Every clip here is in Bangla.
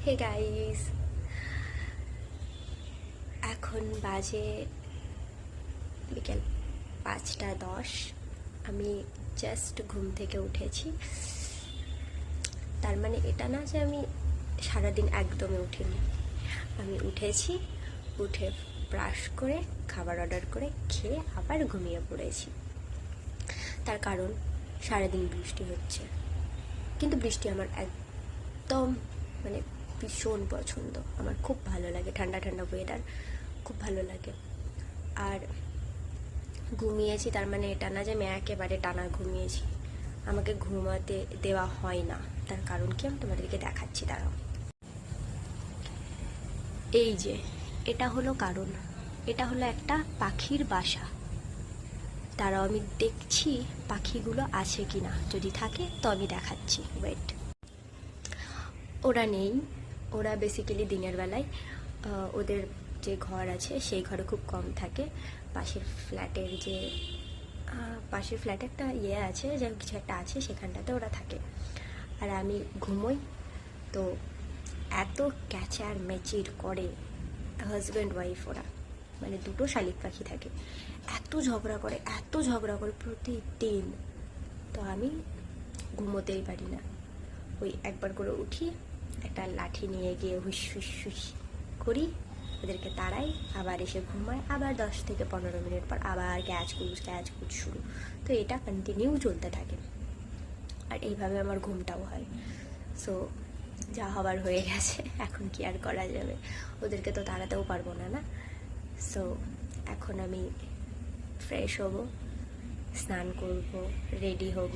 হে গাইস, এখন বাজে বিকেল 5:10। আমি জাস্ট ঘুম থেকে উঠেছি। তার মানে এটা না যে আমি সারাদিন একদমই উঠিনি। আমি উঠেছি, উঠে ব্রাশ করে খাবার অর্ডার করে খেয়ে আবার ঘুমিয়ে পড়েছি। তার কারণ সারাদিন বৃষ্টি হচ্ছে, কিন্তু বৃষ্টি আমার একদম মানে ভীষণ পছন্দ। আমার খুব ভালো লাগে, ঠান্ডা ঠান্ডা ওয়েদার খুব ভালো লাগে। আর ঘুমিয়েছি তার মানে এটা না যে আমি একেবারে টানা ঘুমিয়েছি। আমাকে ঘুমাতে দেওয়া হয় না। তার কারণ কি আমি তোমাদেরকে দেখাচ্ছি, দাঁড়াও। এই যে এটা হলো কারণ, এটা হলো একটা পাখির বাসা। তারাও আমি দেখছি পাখিগুলো আছে কিনা, যদি থাকে তো আমি দেখাচ্ছি, ওয়েট। ওরা নেই, ওরা বেসিক্যালি দিনের বেলায় ওদের যে ঘর আছে সেই ঘরে খুব কম থাকে। পাশের ফ্ল্যাটে একটা আছে, যে কিছু একটা আছে, সেখানটাতে ওরা থাকে। আর আমি ঘুমোই, তো এত ক্যাচার মেচির করে হাজব্যান্ড ওয়াইফ, ওরা মানে দুটো শালিক পাখি থাকে। এত ঝগড়া করে প্রতিদিন। তো আমি ঘুমোতেই পারি না। ওই একবার করে উঠি, একটা লাঠি নিয়ে গিয়ে হুস হুস হুস করি, ওদেরকে তাড়াই, আবার এসে ঘুমায়, আবার 10 থেকে 15 মিনিট পর আবার ক্যাচ কুচ শুরু। তো এটা কন্টিনিউ চলতে থাকে, আর এইভাবে আমার ঘুমটাও হয়। সো যা হবার হয়ে গেছে, এখন কি আর করা যাবে, ওদেরকে তো তাড়াতেও পারবো না, না? সো এখন আমি ফ্রেশ হব, স্নান করব, রেডি হব।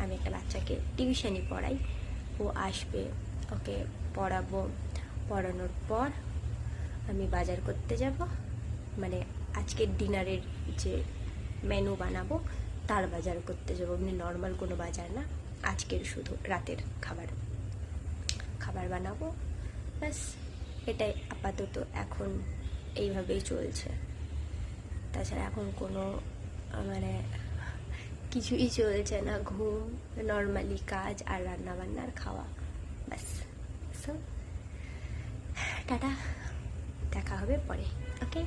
আমি একটা বাচ্চাকে টিউশনি পড়াই, ও আসবে, ওকে পড়াবো। পড়ানোর পর আমি বাজার করতে যাব, মানে আজকের ডিনারের যে মেনু বানাবো তার বাজার করতে যাবো। মানে নর্মাল কোনো বাজার না, আজকের শুধু রাতের খাবার বানাবো, ব্যাস। এটাই আপাতত এখন এইভাবেই চলছে। তাছাড়া এখন কোনো মানে কিছুই চলছে না। ঘুম, নর্মালি কাজ, আর রান্না বান্না আর খাওয়া, ব্যাস। সো টাটা, দেখা হবে পরে, ওকে।